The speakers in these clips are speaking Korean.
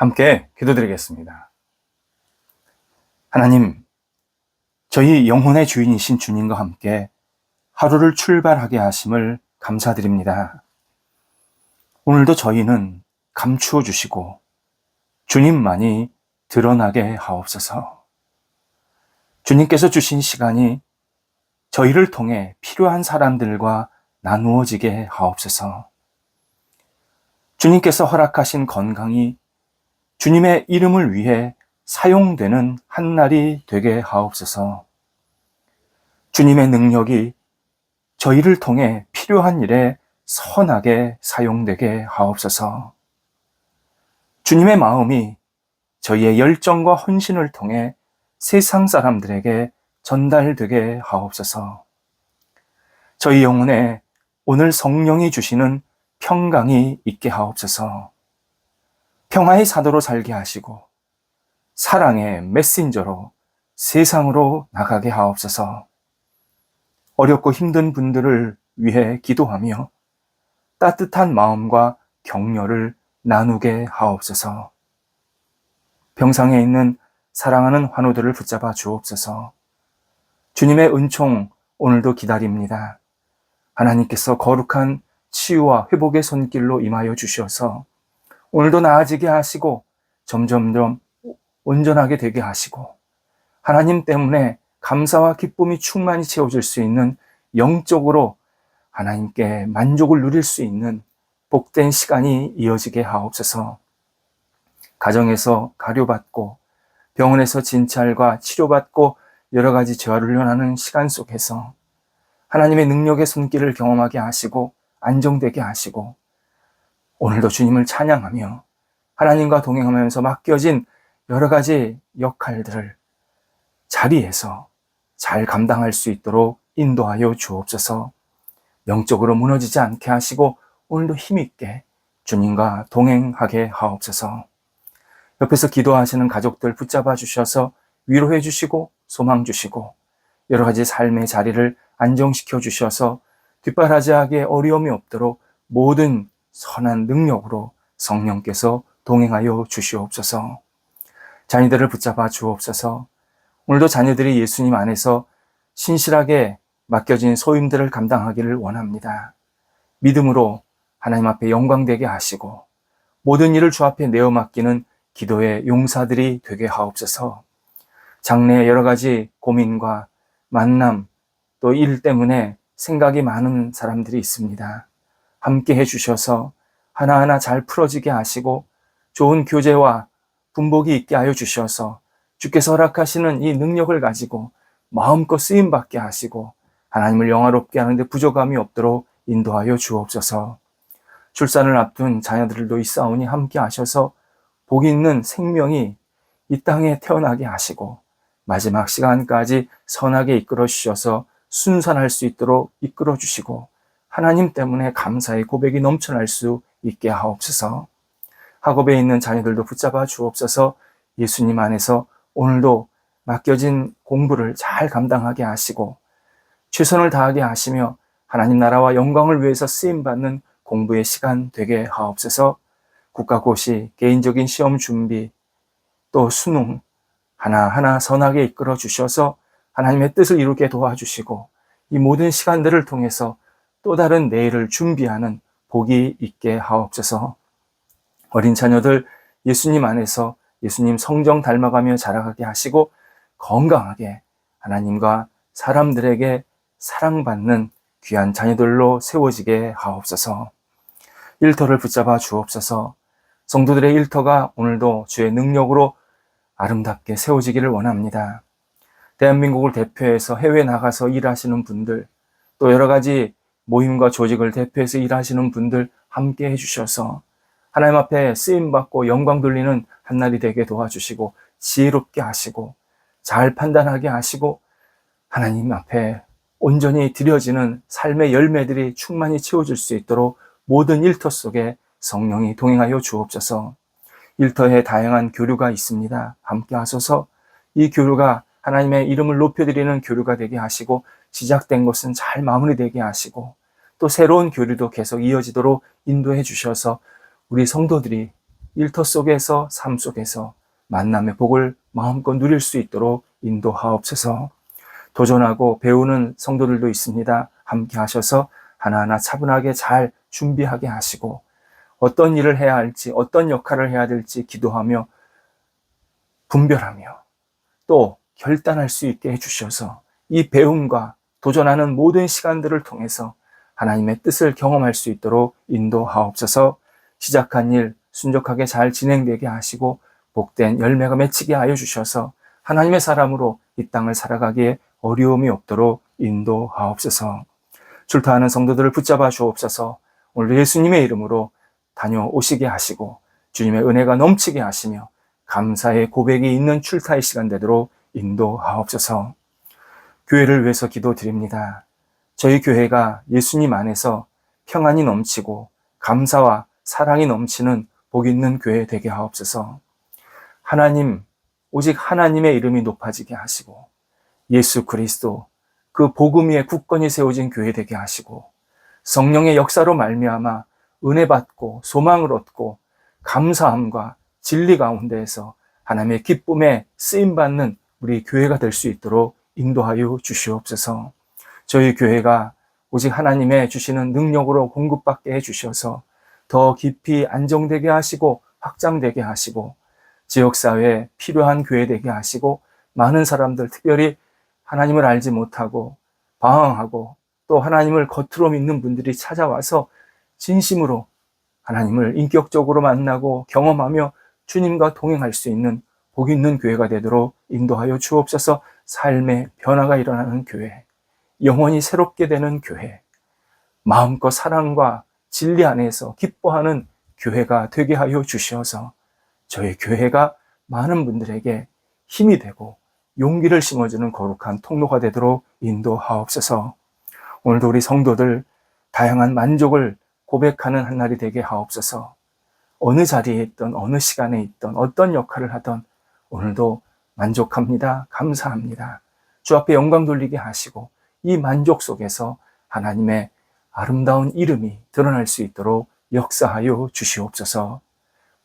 함께 기도드리겠습니다. 하나님, 저희 영혼의 주인이신 주님과 함께 하루를 출발하게 하심을 감사드립니다. 오늘도 저희는 감추어 주시고 주님만이 드러나게 하옵소서. 주님께서 주신 시간이 저희를 통해 필요한 사람들과 나누어지게 하옵소서. 주님께서 허락하신 건강이 주님의 이름을 위해 사용되는 한 날이 되게 하옵소서. 주님의 능력이 저희를 통해 필요한 일에 선하게 사용되게 하옵소서. 주님의 마음이 저희의 열정과 헌신을 통해 세상 사람들에게 전달되게 하옵소서. 저희 영혼에 오늘 성령이 주시는 평강이 있게 하옵소서. 평화의 사도로 살게 하시고 사랑의 메신저로 세상으로 나가게 하옵소서. 어렵고 힘든 분들을 위해 기도하며 따뜻한 마음과 격려를 나누게 하옵소서. 병상에 있는 사랑하는 환우들을 붙잡아 주옵소서. 주님의 은총 오늘도 기다립니다. 하나님께서 거룩한 치유와 회복의 손길로 임하여 주셔서 오늘도 나아지게 하시고 점점점 온전하게 되게 하시고 하나님 때문에 감사와 기쁨이 충만히 채워질 수 있는 영적으로 하나님께 만족을 누릴 수 있는 복된 시간이 이어지게 하옵소서. 가정에서 가료받고 병원에서 진찰과 치료받고 여러 가지 재활 훈련하는 시간 속에서 하나님의 능력의 손길을 경험하게 하시고 안정되게 하시고 오늘도 주님을 찬양하며 하나님과 동행하면서 맡겨진 여러 가지 역할들을 자리에서 잘 감당할 수 있도록 인도하여 주옵소서. 영적으로 무너지지 않게 하시고 오늘도 힘있게 주님과 동행하게 하옵소서. 옆에서 기도하시는 가족들 붙잡아 주셔서 위로해 주시고 소망 주시고 여러 가지 삶의 자리를 안정시켜 주셔서 뒷바라지하기에 어려움이 없도록 모든 선한 능력으로 성령께서 동행하여 주시옵소서. 자녀들을 붙잡아 주옵소서. 오늘도 자녀들이 예수님 안에서 신실하게 맡겨진 소임들을 감당하기를 원합니다. 믿음으로 하나님 앞에 영광되게 하시고 모든 일을 주 앞에 내어 맡기는 기도의 용사들이 되게 하옵소서. 장래의 여러 가지 고민과 만남 또 일 때문에 생각이 많은 사람들이 있습니다. 함께 해주셔서 하나하나 잘 풀어지게 하시고 좋은 교제와 분복이 있게 하여 주셔서 주께서 허락하시는 이 능력을 가지고 마음껏 쓰임받게 하시고 하나님을 영화롭게 하는데 부족함이 없도록 인도하여 주옵소서. 출산을 앞둔 자녀들도 있사오니 함께 하셔서 복 있는 생명이 이 땅에 태어나게 하시고 마지막 시간까지 선하게 이끌어 주셔서 순산할 수 있도록 이끌어 주시고 하나님 때문에 감사의 고백이 넘쳐날 수 있게 하옵소서. 학업에 있는 자녀들도 붙잡아 주옵소서. 예수님 안에서 오늘도 맡겨진 공부를 잘 감당하게 하시고 최선을 다하게 하시며 하나님 나라와 영광을 위해서 쓰임받는 공부의 시간 되게 하옵소서. 국가고시, 개인적인 시험 준비, 또 수능 하나하나 선하게 이끌어 주셔서 하나님의 뜻을 이루게 도와주시고 이 모든 시간들을 통해서 또 다른 내일을 준비하는 복이 있게 하옵소서. 어린 자녀들 예수님 안에서 예수님 성정 닮아가며 자라가게 하시고 건강하게 하나님과 사람들에게 사랑받는 귀한 자녀들로 세워지게 하옵소서. 일터를 붙잡아 주옵소서. 성도들의 일터가 오늘도 주의 능력으로 아름답게 세워지기를 원합니다. 대한민국을 대표해서 해외에 나가서 일하시는 분들, 또 여러 가지 모임과 조직을 대표해서 일하시는 분들 함께 해주셔서 하나님 앞에 쓰임받고 영광 돌리는 한 날이 되게 도와주시고 지혜롭게 하시고 잘 판단하게 하시고 하나님 앞에 온전히 드려지는 삶의 열매들이 충만히 채워질 수 있도록 모든 일터 속에 성령이 동행하여 주옵소서. 일터에 다양한 교류가 있습니다. 함께 하소서. 이 교류가 하나님의 이름을 높여드리는 교류가 되게 하시고 시작된 것은 잘 마무리되게 하시고 또 새로운 교류도 계속 이어지도록 인도해 주셔서 우리 성도들이 일터 속에서 삶 속에서 만남의 복을 마음껏 누릴 수 있도록 인도하옵소서. 도전하고 배우는 성도들도 있습니다. 함께 하셔서 하나하나 차분하게 잘 준비하게 하시고 어떤 일을 해야 할지 어떤 역할을 해야 될지 기도하며 분별하며 또 결단할 수 있게 해주셔서 이 배움과 도전하는 모든 시간들을 통해서 하나님의 뜻을 경험할 수 있도록 인도하옵소서. 시작한 일 순적하게 잘 진행되게 하시고 복된 열매가 맺히게 하여 주셔서 하나님의 사람으로 이 땅을 살아가기에 어려움이 없도록 인도하옵소서. 출타하는 성도들을 붙잡아 주옵소서. 오늘 예수님의 이름으로 다녀오시게 하시고 주님의 은혜가 넘치게 하시며 감사의 고백이 있는 출타의 시간 되도록 인도하옵소서. 교회를 위해서 기도드립니다. 저희 교회가 예수님 안에서 평안이 넘치고 감사와 사랑이 넘치는 복 있는 교회 되게 하옵소서. 하나님, 오직 하나님의 이름이 높아지게 하시고 예수 그리스도 그 복음 위에 굳건히 세워진 교회 되게 하시고 성령의 역사로 말미암아 은혜 받고 소망을 얻고 감사함과 진리 가운데에서 하나님의 기쁨에 쓰임받는 우리 교회가 될 수 있도록 인도하여 주시옵소서. 저희 교회가 오직 하나님의 주시는 능력으로 공급받게 해주셔서 더 깊이 안정되게 하시고 확장되게 하시고 지역사회에 필요한 교회 되게 하시고 많은 사람들 특별히 하나님을 알지 못하고 방황하고 또 하나님을 겉으로 믿는 분들이 찾아와서 진심으로 하나님을 인격적으로 만나고 경험하며 주님과 동행할 수 있는 복 있는 교회가 되도록 인도하여 주옵소서. 삶의 변화가 일어나는 교회, 영혼이 새롭게 되는 교회, 마음껏 사랑과 진리 안에서 기뻐하는 교회가 되게 하여 주시어서 저희 교회가 많은 분들에게 힘이 되고 용기를 심어주는 거룩한 통로가 되도록 인도하옵소서. 오늘도 우리 성도들 다양한 만족을 고백하는 한 날이 되게 하옵소서. 어느 자리에 있던 어느 시간에 있던 어떤 역할을 하던 오늘도 만족합니다. 감사합니다. 주 앞에 영광 돌리게 하시고 이 만족 속에서 하나님의 아름다운 이름이 드러날 수 있도록 역사하여 주시옵소서.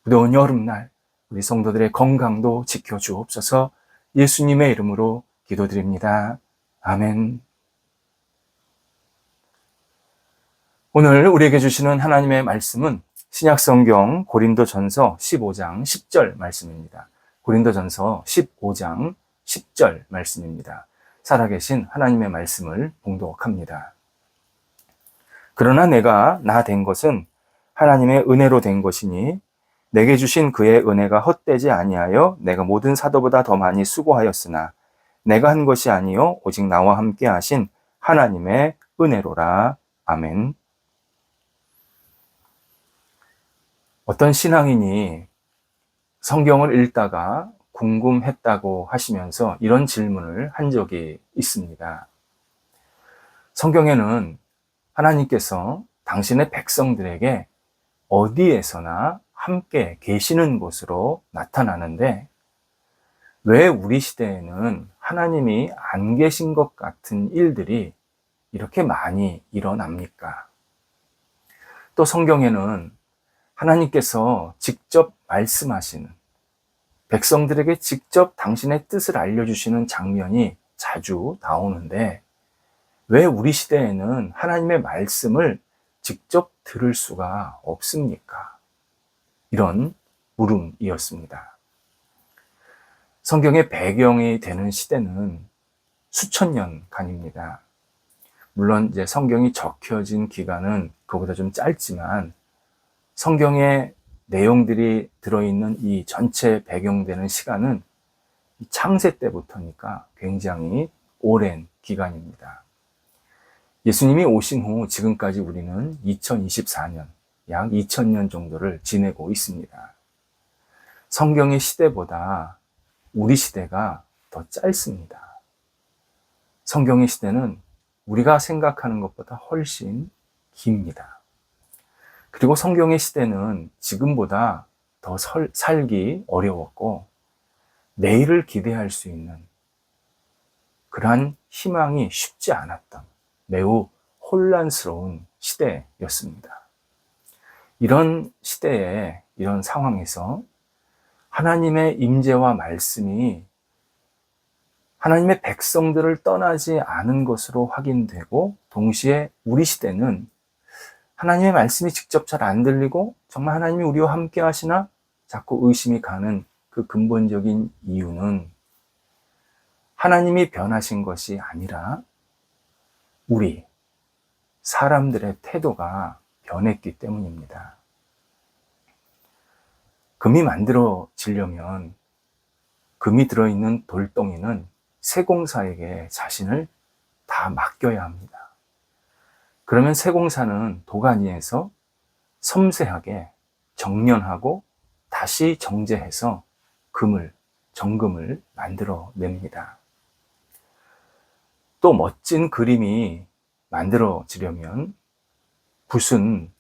무더운 여름날 우리 성도들의 건강도 지켜주옵소서. 예수님의 이름으로 기도드립니다. 아멘. 오늘 우리에게 주시는 하나님의 말씀은 신약성경 고린도전서 15장 10절 말씀입니다. 고린도전서 15장 10절 말씀입니다. 살아계신 하나님의 말씀을 봉독합니다. 그러나 내가 나 된 것은 하나님의 은혜로 된 것이니 내게 주신 그의 은혜가 헛되지 아니하여 내가 모든 사도보다 더 많이 수고하였으나 내가 한 것이 아니요 오직 나와 함께 하신 하나님의 은혜로라. 아멘. 어떤 신앙인이 성경을 읽다가 궁금했다고 하시면서 이런 질문을 한 적이 있습니다. 성경에는 하나님께서 당신의 백성들에게 어디에서나 함께 계시는 곳으로 나타나는데 왜 우리 시대에는 하나님이 안 계신 것 같은 일들이 이렇게 많이 일어납니까? 또 성경에는 하나님께서 직접 말씀하시는 백성들에게 직접 당신의 뜻을 알려주시는 장면이 자주 나오는데 왜 우리 시대에는 하나님의 말씀을 직접 들을 수가 없습니까? 이런 물음이었습니다. 성경의 배경이 되는 시대는 수천 년간입니다. 물론 이제 성경이 적혀진 기간은 그보다 좀 짧지만 성경의 내용들이 들어있는 이 전체 배경되는 시간은 창세 때부터니까 굉장히 오랜 기간입니다. 예수님이 오신 후 지금까지 우리는 2024년, 약 2000년 정도를 지내고 있습니다. 성경의 시대보다 우리 시대가 더 짧습니다. 성경의 시대는 우리가 생각하는 것보다 훨씬 깁니다. 그리고 성경의 시대는 지금보다 더 살기 어려웠고 내일을 기대할 수 있는 그러한 희망이 쉽지 않았던 매우 혼란스러운 시대였습니다. 이런 시대에 이런 상황에서 하나님의 임재와 말씀이 하나님의 백성들을 떠나지 않은 것으로 확인되고, 동시에 우리 시대는 하나님의 말씀이 직접 잘 안 들리고 정말 하나님이 우리와 함께 하시나 자꾸 의심이 가는 그 근본적인 이유는 하나님이 변하신 것이 아니라 우리 사람들의 태도가 변했기 때문입니다. 금이 만들어지려면 금이 들어있는 돌덩이는 세공사에게 자신을 다 맡겨야 합니다. 그러면 세공사는 도가니에서 섬세하게 정련하고 다시 정제해서 정금을 만들어냅니다. 또 멋진 그림이 만들어지려면 붓은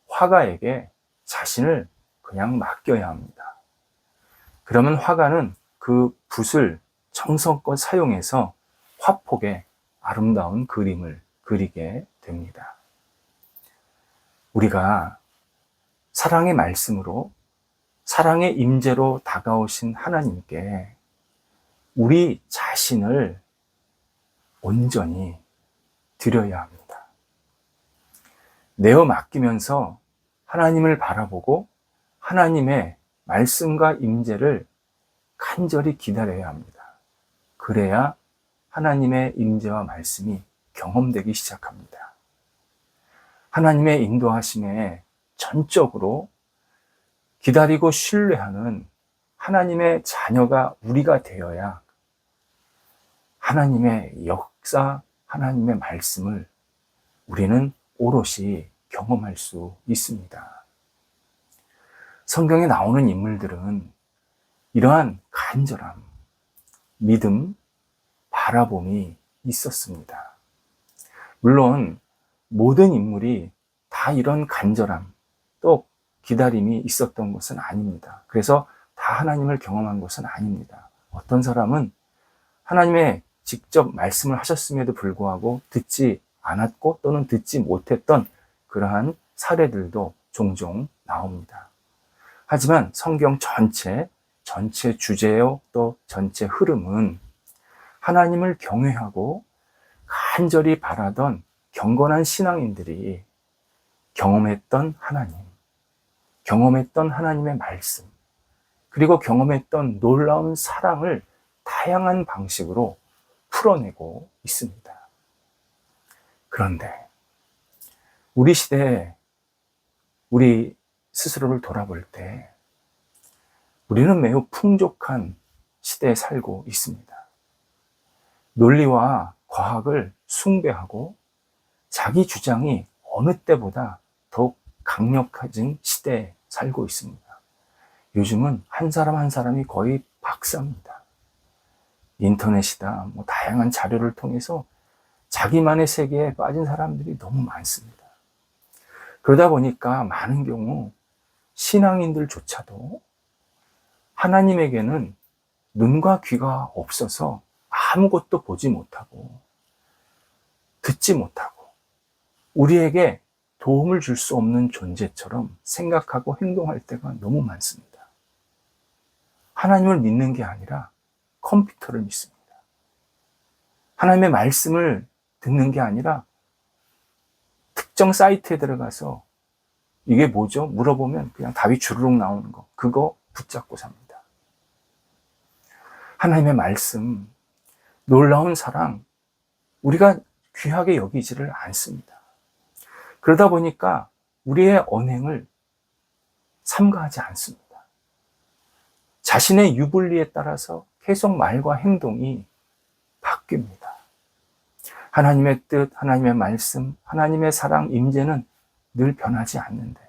화가에게 자신을 그냥 맡겨야 합니다. 그러면 화가는 그 붓을 정성껏 사용해서 화폭에 아름다운 그림을 그리게 됩니다. 우리가 사랑의 말씀으로, 사랑의 임재로 다가오신 하나님께 우리 자신을 온전히 드려야 합니다. 내어 맡기면서 하나님을 바라보고 하나님의 말씀과 임재를 간절히 기다려야 합니다. 그래야 하나님의 임재와 말씀이 경험되기 시작합니다. 하나님의 인도하심에 전적으로 기다리고 신뢰하는 하나님의 자녀가 우리가 되어야 하나님의 역사, 하나님의 말씀을 우리는 오롯이 경험할 수 있습니다. 성경에 나오는 인물들은 이러한 간절함, 믿음, 바라봄이 있었습니다. 물론 모든 인물이 다 이런 간절함, 또 기다림이 있었던 것은 아닙니다. 그래서 다 하나님을 경험한 것은 아닙니다. 어떤 사람은 하나님의 직접 말씀을 하셨음에도 불구하고 듣지 않았고 또는 듣지 못했던 그러한 사례들도 종종 나옵니다. 하지만 성경 전체 주제요 또 전체 흐름은 하나님을 경외하고 간절히 바라던 경건한 신앙인들이 경험했던 하나님, 경험했던 하나님의 말씀, 그리고 경험했던 놀라운 사랑을 다양한 방식으로 풀어내고 있습니다. 그런데 우리 시대에 우리 스스로를 돌아볼 때 우리는 매우 풍족한 시대에 살고 있습니다. 논리와 과학을 숭배하고 자기 주장이 어느 때보다 더욱 강력해진 시대에 살고 있습니다. 요즘은 한 사람 한 사람이 거의 박사입니다. 인터넷이다, 다양한 자료를 통해서 자기만의 세계에 빠진 사람들이 너무 많습니다. 그러다 보니까 많은 경우 신앙인들조차도 하나님에게는 눈과 귀가 없어서 아무것도 보지 못하고 듣지 못하고 우리에게 도움을 줄 수 없는 존재처럼 생각하고 행동할 때가 너무 많습니다. 하나님을 믿는 게 아니라 컴퓨터를 믿습니다. 하나님의 말씀을 듣는 게 아니라 특정 사이트에 들어가서 이게 뭐죠? 물어보면 그냥 답이 주르륵 나오는 거, 그거 붙잡고 삽니다. 하나님의 말씀, 놀라운 사랑, 우리가 귀하게 여기지를 않습니다. 그러다 보니까 우리의 언행을 삼가하지 않습니다. 자신의 유불리에 따라서 계속 말과 행동이 바뀝니다. 하나님의 뜻, 하나님의 말씀, 하나님의 사랑, 임재는 늘 변하지 않는데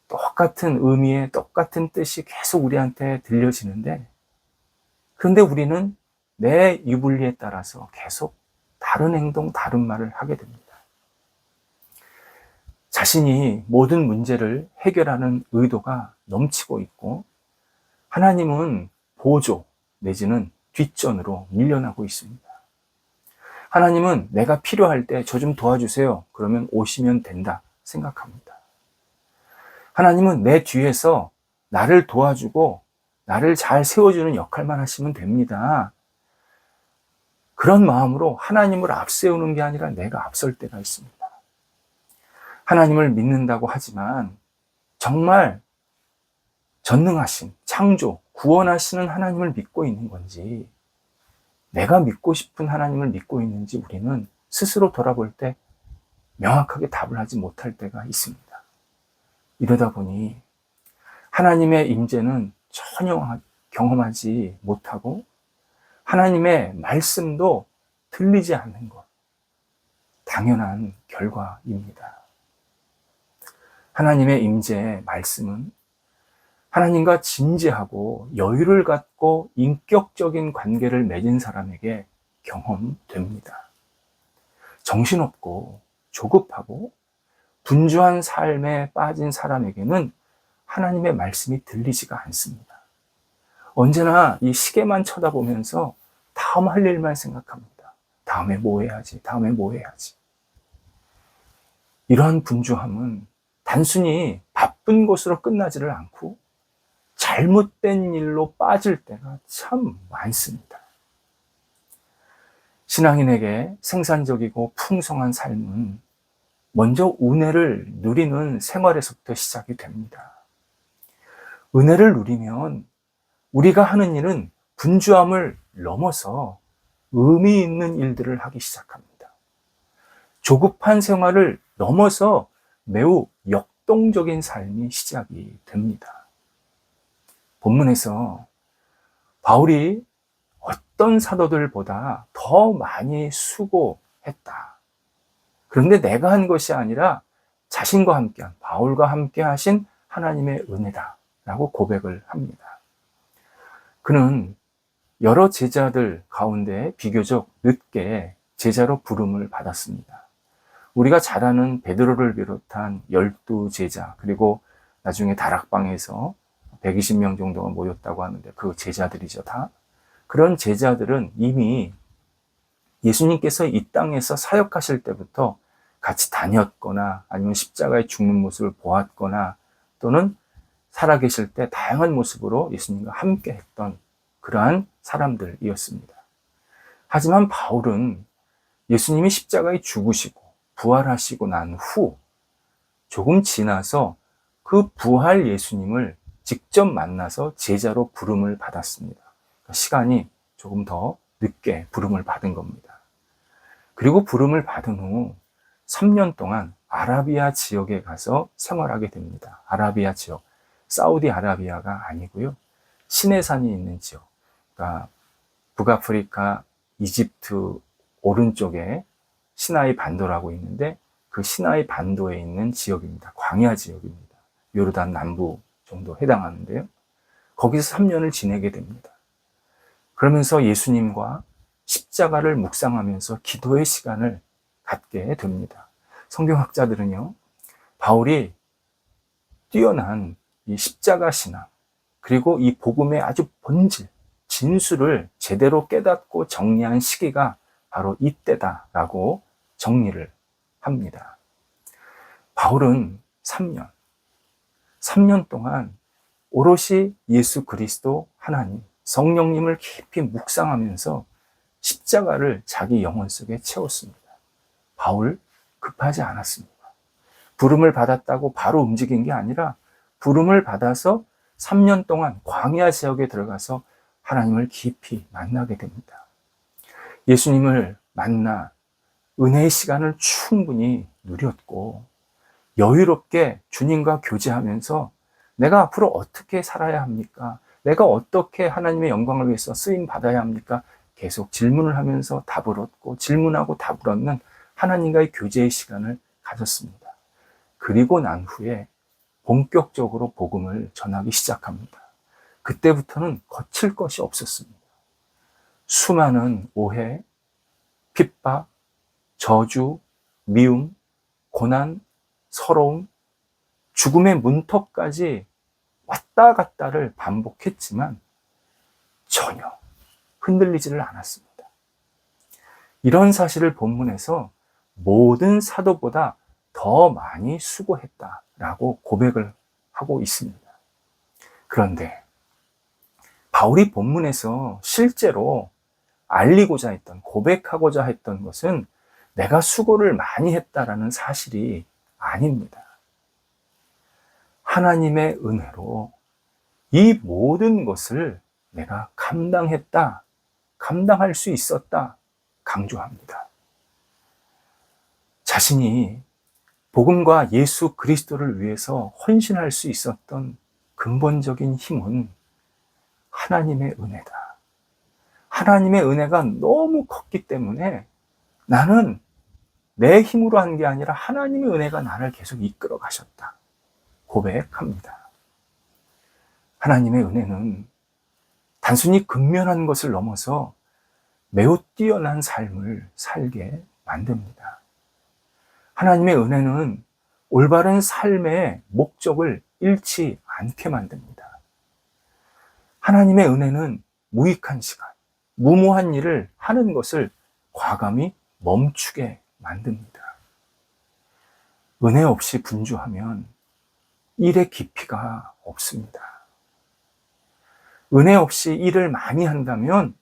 똑같은 의미의 똑같은 뜻이 계속 우리한테 들려지는데, 그런데 우리는 내 유불리에 따라서 계속 다른 행동, 다른 말을 하게 됩니다. 자신이 모든 문제를 해결하는 의도가 넘치고 있고 하나님은 보조 내지는 뒷전으로 밀려나고 있습니다. 하나님은 내가 필요할 때 저 좀 도와주세요. 그러면 오시면 된다 생각합니다. 하나님은 내 뒤에서 나를 도와주고 나를 잘 세워주는 역할만 하시면 됩니다. 그런 마음으로 하나님을 앞세우는 게 아니라 내가 앞설 때가 있습니다. 하나님을 믿는다고 하지만 정말 전능하신, 창조, 구원하시는 하나님을 믿고 있는 건지, 내가 믿고 싶은 하나님을 믿고 있는지 우리는 스스로 돌아볼 때 명확하게 답을 하지 못할 때가 있습니다. 이러다 보니 하나님의 임재는 전혀 경험하지 못하고 하나님의 말씀도 들리지 않는 것, 당연한 결과입니다. 하나님의 임재의 말씀은 하나님과 진지하고 여유를 갖고 인격적인 관계를 맺은 사람에게 경험됩니다. 정신없고 조급하고 분주한 삶에 빠진 사람에게는 하나님의 말씀이 들리지가 않습니다. 언제나 이 시계만 쳐다보면서 다음 할 일만 생각합니다. 다음에 뭐 해야지, 다음에 뭐 해야지. 이러한 분주함은 단순히 바쁜 것으로 끝나지를 않고 잘못된 일로 빠질 때가 참 많습니다. 신앙인에게 생산적이고 풍성한 삶은 먼저 은혜를 누리는 생활에서부터 시작이 됩니다. 은혜를 누리면 우리가 하는 일은 분주함을 넘어서 의미 있는 일들을 하기 시작합니다. 조급한 생활을 넘어서 매우 역동적인 삶이 시작이 됩니다. 본문에서 바울이 어떤 사도들보다 더 많이 수고했다. 그런데 내가 한 것이 아니라 자신과 함께한, 바울과 함께 하신 하나님의 은혜다 라고 고백을 합니다. 그는 여러 제자들 가운데 비교적 늦게 제자로 부름을 받았습니다. 우리가 잘 아는 베드로를 비롯한 12제자, 그리고 나중에 다락방에서 120명 정도가 모였다고 하는데 그 제자들이죠, 다. 그런 제자들은 이미 예수님께서 이 땅에서 사역하실 때부터 같이 다녔거나 아니면 십자가에 죽는 모습을 보았거나 또는 살아계실 때 다양한 모습으로 예수님과 함께 했던 그러한 사람들이었습니다. 하지만 바울은 예수님이 십자가에 죽으시고 부활하시고 난 후 조금 지나서 그 부활 예수님을 직접 만나서 제자로 부름을 받았습니다. 시간이 조금 더 늦게 부름을 받은 겁니다. 그리고 부름을 받은 후 3년 동안 아라비아 지역에 가서 생활하게 됩니다. 아라비아 지역, 사우디아라비아가 아니고요. 시내산이 있는 지역, 그러니까 북아프리카, 이집트 오른쪽에 시나이 반도라고 있는데 그 시나이 반도에 있는 지역입니다. 광야 지역입니다. 요르단 남부 정도 해당하는데요. 거기서 3년을 지내게 됩니다. 그러면서 예수님과 십자가를 묵상하면서 기도의 시간을 갖게 됩니다. 성경학자들은요, 바울이 뛰어난 이 십자가 신앙, 그리고 이 복음의 아주 본질, 진수를 제대로 깨닫고 정리한 시기가 바로 이때다라고 정리를 합니다. 바울은 3년 동안 오롯이 예수 그리스도 하나님, 성령님을 깊이 묵상하면서 십자가를 자기 영혼 속에 채웠습니다. 바울 급하지 않았습니다. 부름을 받았다고 바로 움직인 게 아니라 부름을 받아서 3년 동안 광야 지역에 들어가서 하나님을 깊이 만나게 됩니다. 예수님을 만나 은혜의 시간을 충분히 누렸고 여유롭게 주님과 교제하면서 내가 앞으로 어떻게 살아야 합니까? 내가 어떻게 하나님의 영광을 위해서 쓰임 받아야 합니까? 계속 질문을 하면서 답을 얻고 질문하고 답을 얻는 하나님과의 교제의 시간을 가졌습니다. 그리고 난 후에 본격적으로 복음을 전하기 시작합니다. 그때부터는 거칠 것이 없었습니다. 수많은 오해, 핍박, 저주, 미움, 고난, 서러움, 죽음의 문턱까지 왔다 갔다를 반복했지만 전혀 흔들리지를 않았습니다. 이런 사실을 본문에서 모든 사도보다 더 많이 수고했다라고 고백을 하고 있습니다. 그런데 바울이 본문에서 실제로 알리고자 했던, 고백하고자 했던 것은 내가 수고를 많이 했다라는 사실이 아닙니다. 하나님의 은혜로 이 모든 것을 내가 감당했다, 감당할 수 있었다 강조합니다. 자신이 복음과 예수 그리스도를 위해서 헌신할 수 있었던 근본적인 힘은 하나님의 은혜다. 하나님의 은혜가 너무 컸기 때문에 나는 내 힘으로 한 게 아니라 하나님의 은혜가 나를 계속 이끌어 가셨다 고백합니다. 하나님의 은혜는 단순히 근면한 것을 넘어서 매우 뛰어난 삶을 살게 만듭니다. 하나님의 은혜는 올바른 삶의 목적을 잃지 않게 만듭니다. 하나님의 은혜는 무익한 시간, 무모한 일을 하는 것을 과감히 멈추게 만듭니다. 은혜 없이 분주하면 일의 깊이가 없습니다. 은혜 없이 일을 많이 한다면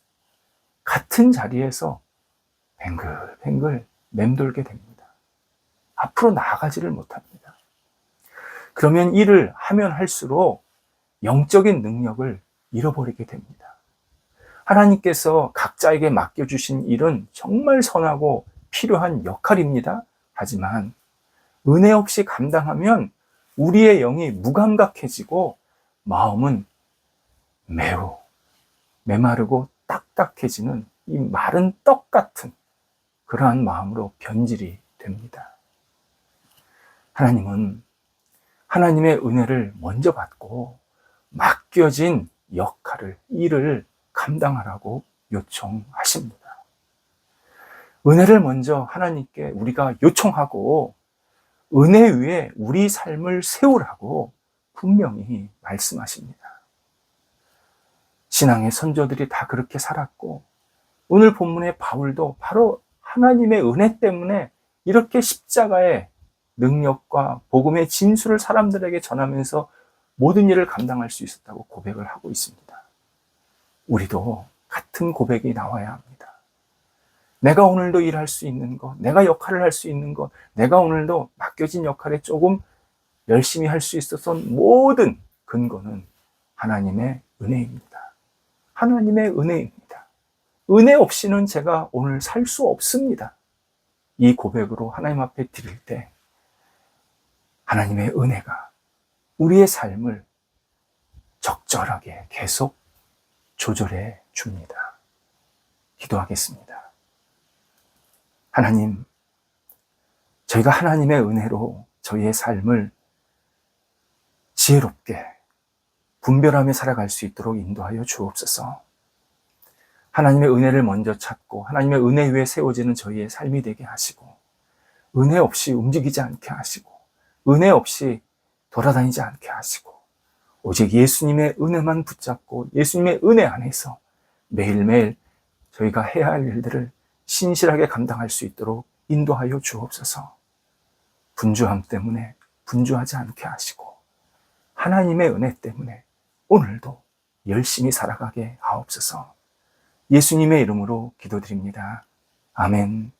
같은 자리에서 뱅글뱅글 맴돌게 됩니다. 앞으로 나아가지를 못합니다. 그러면 일을 하면 할수록 영적인 능력을 잃어버리게 됩니다. 하나님께서 각자에게 맡겨주신 일은 정말 선하고 필요한 역할입니다. 하지만 은혜 없이 감당하면 우리의 영이 무감각해지고 마음은 매우 메마르고 딱딱해지는 이 마른 떡 같은 그러한 마음으로 변질이 됩니다. 하나님은 하나님의 은혜를 먼저 받고 맡겨진 역할을, 일을 감당하라고 요청하십니다. 은혜를 먼저 하나님께 우리가 요청하고 은혜 위에 우리 삶을 세우라고 분명히 말씀하십니다. 신앙의 선조들이 다 그렇게 살았고 오늘 본문의 바울도 바로 하나님의 은혜 때문에 이렇게 십자가의 능력과 복음의 진수를 사람들에게 전하면서 모든 일을 감당할 수 있었다고 고백을 하고 있습니다. 우리도 같은 고백이 나와야 합니다. 내가 오늘도 일할 수 있는 것, 내가 역할을 할 수 있는 것, 내가 오늘도 맡겨진 역할에 조금 열심히 할 수 있었던 모든 근거는 하나님의 은혜입니다. 하나님의 은혜입니다. 은혜 없이는 제가 오늘 살 수 없습니다. 이 고백으로 하나님 앞에 드릴 때 하나님의 은혜가 우리의 삶을 적절하게 계속 조절해 줍니다. 기도하겠습니다. 하나님, 저희가 하나님의 은혜로 저희의 삶을 지혜롭게 분별하며 살아갈 수 있도록 인도하여 주옵소서. 하나님의 은혜를 먼저 찾고 하나님의 은혜 위에 세워지는 저희의 삶이 되게 하시고 은혜 없이 움직이지 않게 하시고 은혜 없이 돌아다니지 않게 하시고 오직 예수님의 은혜만 붙잡고 예수님의 은혜 안에서 매일매일 저희가 해야 할 일들을 신실하게 감당할 수 있도록 인도하여 주옵소서. 분주함 때문에 분주하지 않게 하시고 하나님의 은혜 때문에 오늘도 열심히 살아가게 하옵소서. 예수님의 이름으로 기도드립니다. 아멘.